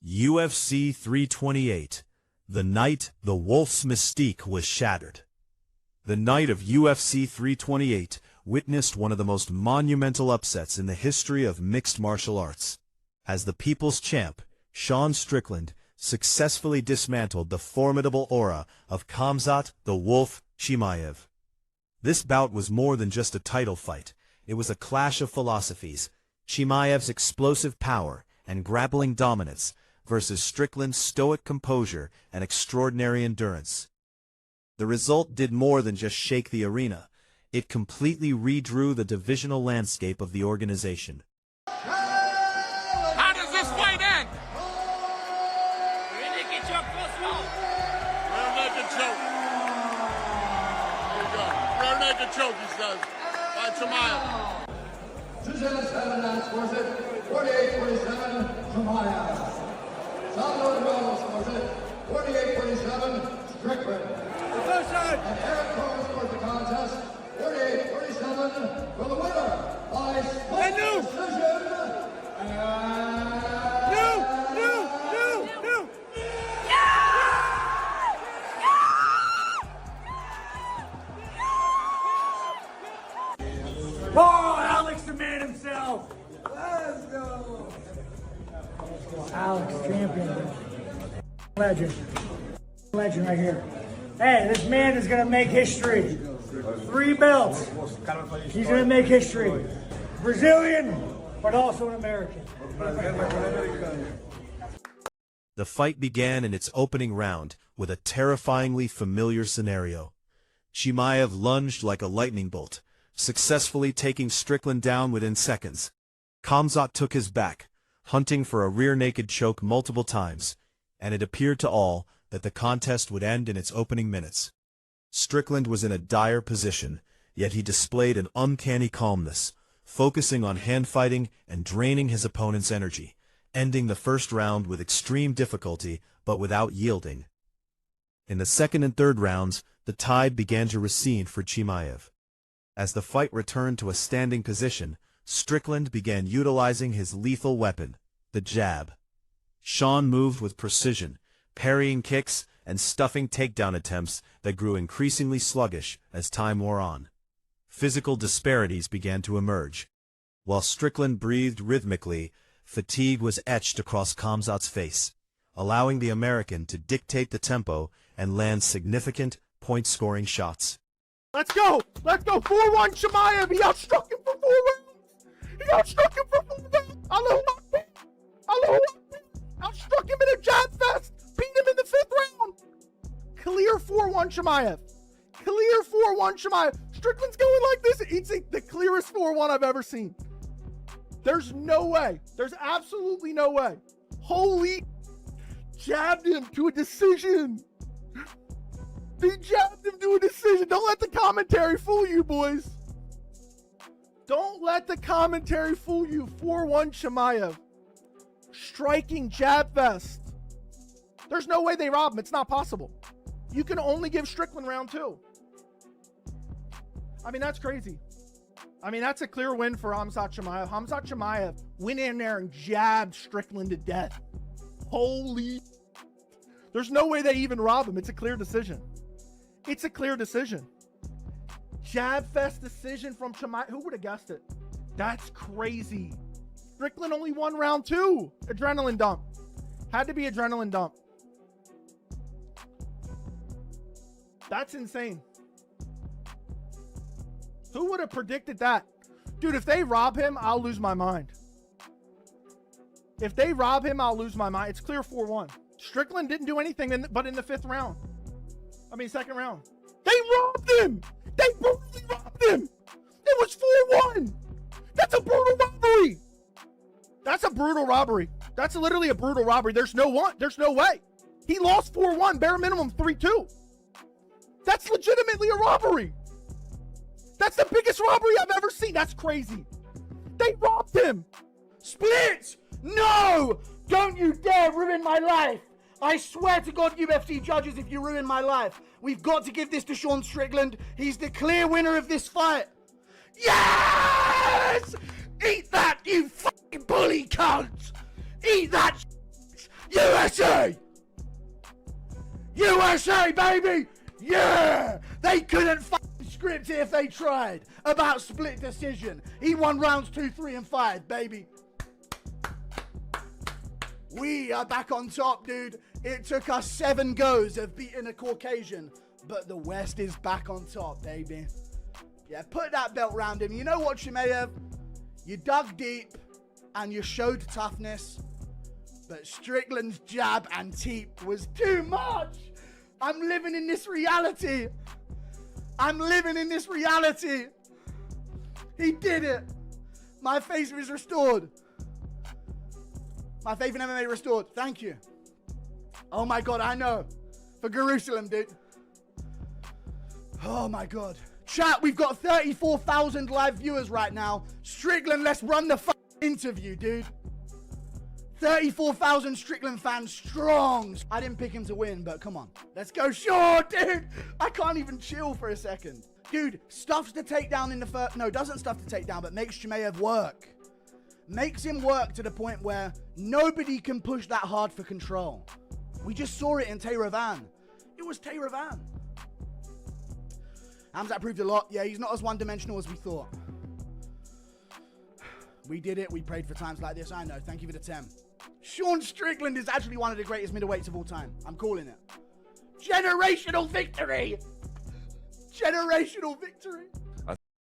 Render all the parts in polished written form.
UFC 328. The night the Wolf's mystique was shattered. The night of UFC 328 witnessed one of the most monumental upsets in the history of mixed martial arts, as the people's champ, Sean Strickland, successfully dismantled the formidable aura of Khamzat the Wolf Chimaev. This bout was more than just a title fight. It was a clash of philosophies: Chimaev's explosive power and grappling dominance versus Strickland's stoic composure and extraordinary endurance. The result did more than just shake the arena. It completely redrew the divisional landscape of the organization. How does this fight end? Rear naked choke, first round. Rear naked choke. Here we go. Rear naked choke, he says. By Chimaev. 277 ounce scores it, 48-47, Chimaev. Solid Rose scores it, 48-47, Strickland. And Eric Cole scores the contest, 48-47, for the winner by split decision. Oh, Alex the man himself. Let's go. Alex, champion. Legend right here. Hey, this man is going to make history. 3 belts. He's going to make history. Brazilian, but also an American. The fight began in its opening round with a terrifyingly familiar scenario. Chimaev lunged like a lightning bolt, successfully taking Strickland down within seconds. Khamzat took his back, hunting for a rear naked choke multiple times, and it appeared to all that the contest would end in its opening minutes. Strickland was in a dire position, yet he displayed an uncanny calmness, focusing on hand-fighting and draining his opponent's energy, ending the first round with extreme difficulty but without yielding. In the second and third rounds, the tide began to recede for Chimaev. As the fight returned to a standing position, Strickland began utilizing his lethal weapon, the jab. Sean moved with precision, parrying kicks and stuffing takedown attempts that grew increasingly sluggish as time wore on. Physical disparities began to emerge. While Strickland breathed rhythmically, fatigue was etched across Khamzat's face, allowing the American to dictate the tempo and land significant point-scoring shots. Let's go! Let's go! 4-1 Chimaev! He outstruck him for 4 rounds! He outstruck him for 4 rounds! Allahu Akbar! Allahu Akbar! Outstruck him in a jab fest! Beat him in the 5th round! Clear 4-1 Chimaev! Clear 4-1 Chimaev! Strickland's going like this! It's the clearest 4-1 I've ever seen. There's no way. There's absolutely no way. Holy... Jabbed him to a decision! They jabbed him to a decision. Don't let the commentary fool you, boys. Don't let the commentary fool you. 4-1 Chimaev. Striking jab fest. There's no way they rob him. It's not possible. You can only give Strickland round 2. I mean, that's crazy. I mean, that's a clear win for Khamzat Chimaev. Khamzat Chimaev went in there and jabbed Strickland to death. Holy... There's no way they even rob him. It's a clear decision. It's a clear decision. Jab fest decision from Chimaev. Who would have guessed it? That's crazy. Strickland only won round 2. Adrenaline dump. Had to be adrenaline dump. That's insane. Who would have predicted that? Dude, if they rob him, I'll lose my mind. If they rob him, I'll lose my mind. It's clear 4-1. Strickland didn't do anything but in the 5th round. I mean, 2nd round. They robbed him! They brutally robbed him! It was 4-1! That's a brutal robbery! That's a brutal robbery. That's literally a brutal robbery. There's no way. He lost 4-1, bare minimum 3-2. That's legitimately a robbery. That's the biggest robbery I've ever seen. That's crazy. They robbed him. Split! No! Don't you dare ruin my life! I swear to God, UFC judges, if you ruin my life, we've got to give this to Sean Strickland. He's the clear winner of this fight. Yes! Eat that, you fucking bully cunt! Eat that! USA! USA, baby! Yeah! They couldn't fucking script it if they tried. About split decision. He won rounds 2, 3, and 5, baby. We are back on top, dude. It took us 7 goes of beating a Caucasian, but the West is back on top, baby. Yeah, put that belt round him. You know what, Chimaev? You dug deep and you showed toughness, but Strickland's jab and teep was too much. I'm living in this reality. I'm living in this reality. He did it. My faith is restored. My faith in MMA restored. Thank you. Oh my God, I know. For Jerusalem, dude. Oh my God. Chat, we've got 34,000 live viewers right now. Strickland, let's run the interview, dude. 34,000 Strickland fans strong. I didn't pick him to win, but come on. Let's go. Sure, dude. I can't even chill for a second. Dude, stuffs the takedown in the first... No, doesn't stuff the takedown, but makes Chimaev work. Makes him work to the point where nobody can push that hard for control. We just saw it in Tehran. It was Tehran. Hamzat proved a lot. Yeah, he's not as one-dimensional as we thought. We did it. We prayed for times like this. I know. Thank you for the 10. Sean Strickland is actually one of the greatest middleweights of all time. I'm calling it. Generational victory. Generational victory.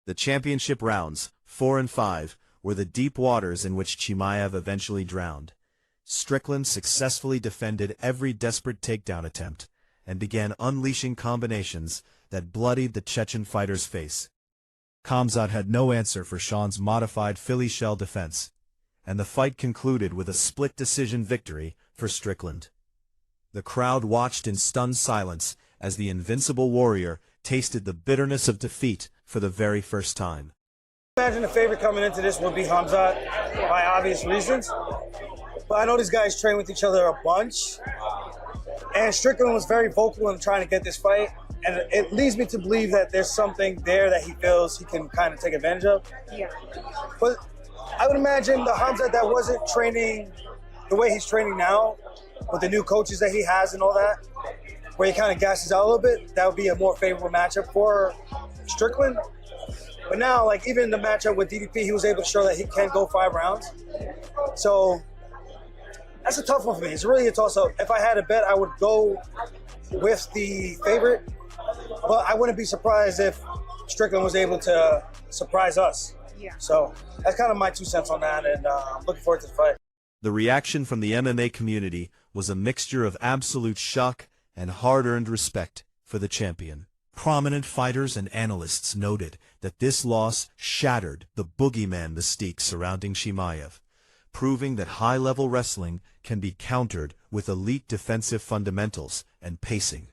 The championship rounds, 4 and 5, were the deep waters in which Chimaev eventually drowned. Strickland successfully defended every desperate takedown attempt and began unleashing combinations that bloodied the Chechen fighter's face. Khamzat had no answer for Sean's modified Philly shell defense, and the fight concluded with a split decision victory for Strickland. The crowd watched in stunned silence as the invincible warrior tasted the bitterness of defeat for the very first time. Imagine the favorite coming into this would be Khamzat by obvious reasons, but I know these guys train with each other a bunch, and Strickland was very vocal in trying to get this fight. And it leads me to believe that there's something there that he feels he can kind of take advantage of. Yeah. But I would imagine the Khamzat that wasn't training the way he's training now, with the new coaches that he has and all that, where he kind of gasses out a little bit, that would be a more favorable matchup for Strickland. But now, like even the matchup with DDP, he was able to show that he can go 5 rounds. So that's a tough one for me. It's really a toss-up. If I had a bet, I would go with the favorite. But I wouldn't be surprised if Strickland was able to surprise us. Yeah. So that's kind of my 2 cents on that, and I'm looking forward to the fight. The reaction from the MMA community was a mixture of absolute shock and hard-earned respect for the champion. Prominent fighters and analysts noted that this loss shattered the boogeyman mystique surrounding Chimaev, proving that high-level wrestling can be countered with elite defensive fundamentals and pacing.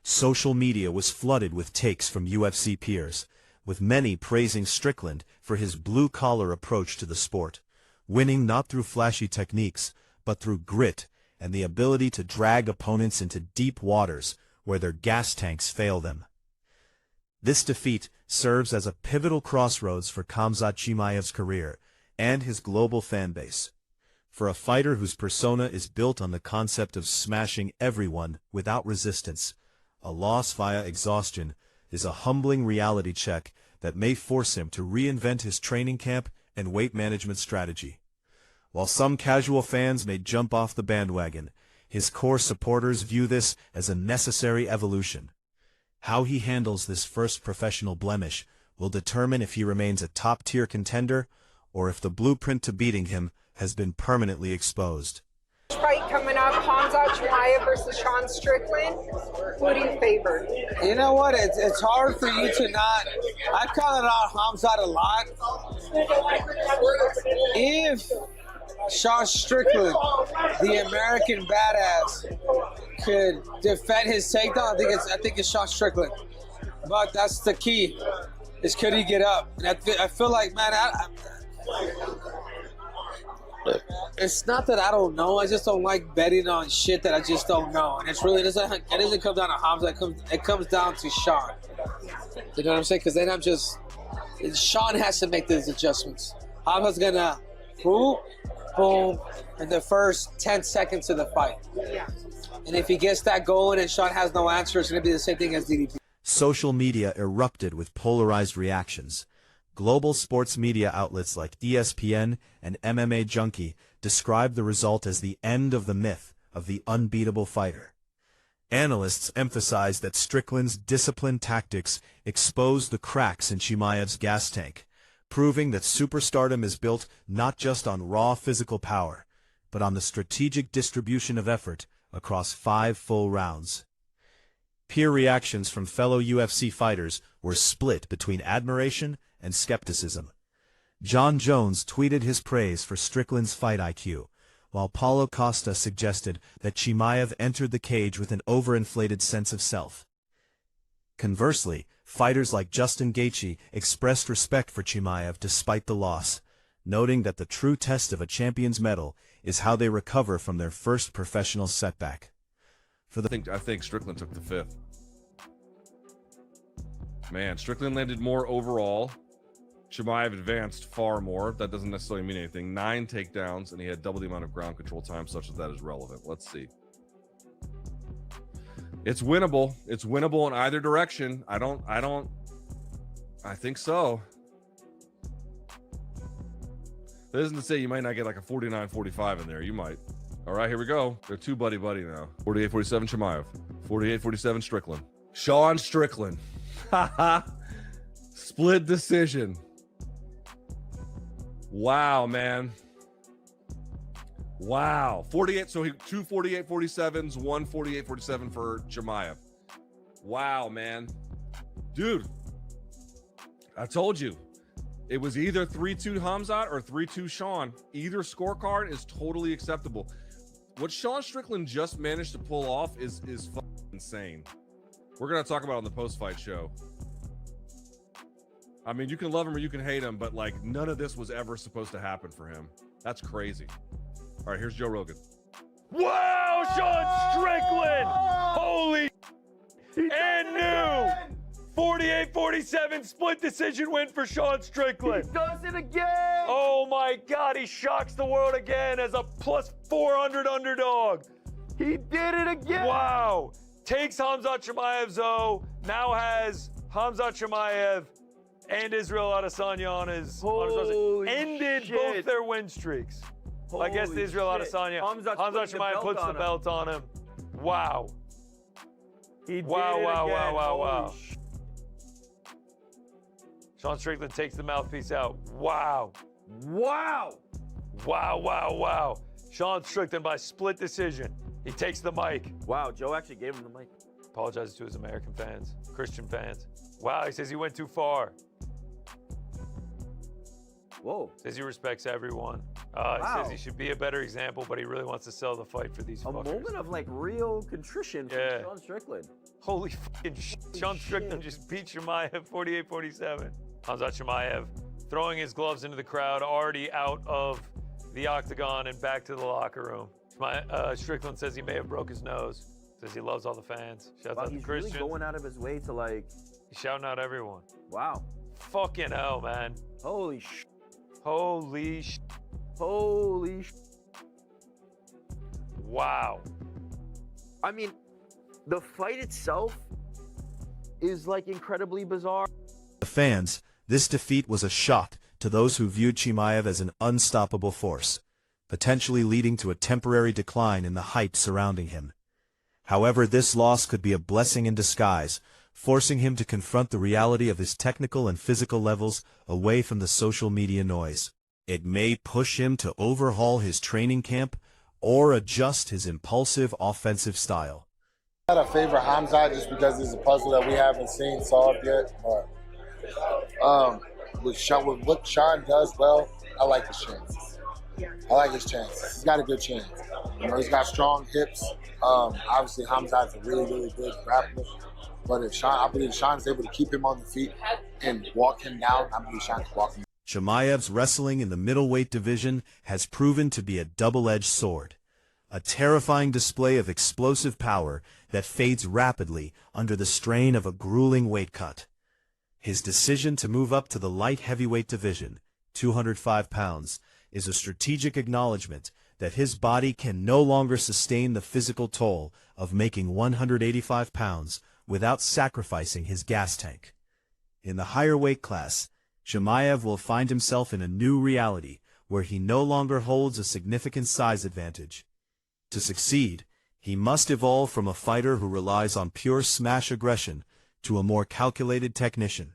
Social media was flooded with takes from UFC peers, with many praising Strickland for his blue-collar approach to the sport, winning not through flashy techniques, but through grit and the ability to drag opponents into deep waters where their gas tanks fail them. This defeat serves as a pivotal crossroads for Khamzat Chimaev's career and his global fanbase. For a fighter whose persona is built on the concept of smashing everyone without resistance, a loss via exhaustion is a humbling reality check that may force him to reinvent his training camp and weight management strategy. While some casual fans may jump off the bandwagon, his core supporters view this as a necessary evolution. How he handles this first professional blemish will determine if he remains a top-tier contender or if the blueprint to beating him has been permanently exposed. Fight coming up, Khamzat Chimaev versus Sean Strickland. Who do you favor? You know what? It's hard for you to not. I've counted out Khamzat a lot. If Sean Strickland, the American badass, could defend his takedown, I think it's Sean Strickland. But that's the key. Is could he get up? And I feel like, man, it's not that I don't know. I just don't like betting on shit that I just don't know. And it doesn't come down to Khamzat. It comes down to Sean. You know what I'm saying? Because then Sean has to make those adjustments. Khamzat's gonna, boom, in the first 10 seconds of the fight. And if he gets that going and Sean has no answer, it's going to be the same thing as DDP. Social media erupted with polarized reactions. Global sports media outlets like ESPN and MMA Junkie described the result as the end of the myth of the unbeatable fighter. Analysts emphasized that Strickland's disciplined tactics exposed the cracks in Chimaev's gas tank, proving that superstardom is built not just on raw physical power, but on the strategic distribution of effort across 5 full rounds. Peer reactions from fellow UFC fighters were split between admiration and skepticism. John Jones tweeted his praise for Strickland's fight IQ, while Paulo Costa suggested that Chimaev entered the cage with an overinflated sense of self. Conversely, fighters like Justin Gaethje expressed respect for Chimaev despite the loss, noting that the true test of a champion's mettle is how they recover from their first professional setback. I think Strickland took the 5th. Man, Strickland landed more overall. Chimaev advanced far more. That doesn't necessarily mean anything. 9 takedowns, and he had double the amount of ground control time, such that is relevant. Let's see. It's winnable. It's winnable in either direction. I think so. That isn't to say you might not get like a 49-45 in there. You might. All right, here we go. They're 2 buddy-buddy now. 48-47 Chimaev. 48-47 Strickland. Sean Strickland. Split decision. Wow, man. Wow. 48, so 2 48-47s, 1 48-47 for Chimaev. Wow, man. Dude, I told you. It was either 3-2 Khamzat or 3-2 Sean. Either scorecard is totally acceptable. What Sean Strickland just managed to pull off is fucking insane. We're going to talk about it on the post-fight show. I mean, you can love him or you can hate him, but like none of this was ever supposed to happen for him. That's crazy. All right, here's Joe Rogan. Wow, Sean Strickland! Holy and new 48-47 split decision win for Sean Strickland. He does it again! Oh my God, he shocks the world again as a plus 400 underdog. He did it again! Wow. Takes Khamzat Chimaev's O, now has Khamzat Chimaev and Israel Adesanya on his ended both their win streaks. I guess the Israel Adesanya. Khamzat Chimaev puts the belt on him. Wow. He did wow, it wow, again. wow, wow, wow. Sean Strickland takes the mouthpiece out. Wow. Wow! Wow, wow, wow. Sean Strickland by split decision. He takes the mic. Wow, Joe actually gave him the mic. Apologizes to his American fans, Christian fans. Wow, he says he went too far. Whoa. Says he respects everyone. Wow. He says he should be a better example, but he really wants to sell the fight for these fuckers. A moment of like real contrition from Sean Strickland. Holy fucking shit. Sean Strickland just beat Chimaev 48-47. Khamzat Chimaev throwing his gloves into the crowd, already out of the octagon and back to the locker room. Strickland says he may have broke his nose. Says he loves all the fans. Shouts out to Christian. He's really going out of his way to like... He's shouting out everyone. Wow. Fucking hell, man. Holy sh... Holy sh... Holy sh... Wow. I mean, the fight itself is like incredibly bizarre. The fans, this defeat was a shock to those who viewed Chimaev as an unstoppable force, potentially leading to a temporary decline in the hype surrounding him. However, this loss could be a blessing in disguise, forcing him to confront the reality of his technical and physical levels away from the social media noise. It may push him to overhaul his training camp or adjust his impulsive offensive style. I had a favorite Khamzat just because it's a puzzle that we haven't seen solved yet. With what Sean does well, I like his chances. He's got a good chance. You know, he's got strong hips. Obviously, Khamzat's a really, really good grappler. But I believe Sean's able to keep him on the feet and walk him down. I believe Sean can walk him down. Chimaev's wrestling in the middleweight division has proven to be a double-edged sword, a terrifying display of explosive power that fades rapidly under the strain of a grueling weight cut. His decision to move up to the light heavyweight division, 205 pounds, is a strategic acknowledgement that his body can no longer sustain the physical toll of making 185 pounds without sacrificing his gas tank. In the higher weight class, Chimaev will find himself in a new reality where he no longer holds a significant size advantage. To succeed, he must evolve from a fighter who relies on pure smash aggression to a more calculated technician.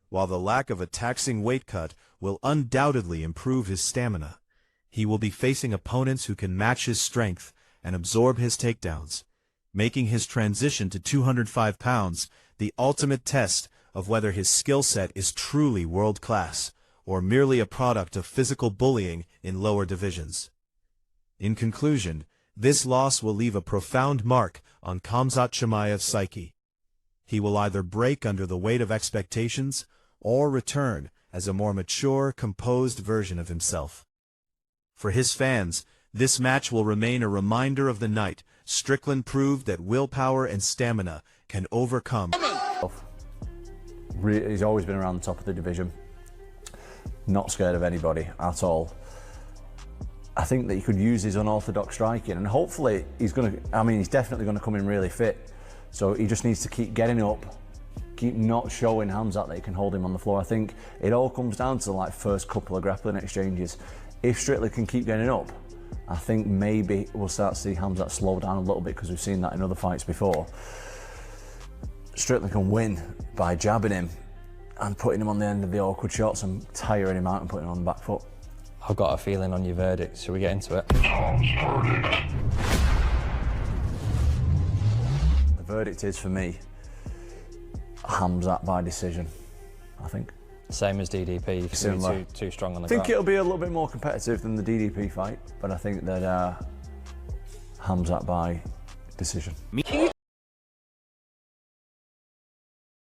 While the lack of a taxing weight cut will undoubtedly improve his stamina, he will be facing opponents who can match his strength and absorb his takedowns, making his transition to 205 pounds the ultimate test of whether his skill set is truly world-class or merely a product of physical bullying in lower divisions. In conclusion, this loss will leave a profound mark on Khamzat Chimaev's psyche. He will either break under the weight of expectations or return as a more mature, composed version of himself. For his fans, this match will remain a reminder of the night Strickland proved that willpower and stamina can overcome. He's always been around the top of the division. Not scared of anybody at all. I think that he could use his unorthodox striking, and hopefully he's definitely going to come in really fit. So he just needs to keep getting up, keep not showing Khamzat that he can hold him on the floor. I think it all comes down to the first couple of grappling exchanges. If Strickland can keep getting up, I think maybe we'll start to see Khamzat slow down a little bit, because we've seen that in other fights before. Strickland can win by jabbing him and putting him on the end of the awkward shots and tiring him out and putting him on the back foot. I've got a feeling on your verdict. Shall we get into it? The verdict is, for me, Khamzat by decision, I think. Same as DDP, you can be too strong on the I think ground. it'll be a little bit more competitive than the DDP fight, but I think that Khamzat by decision.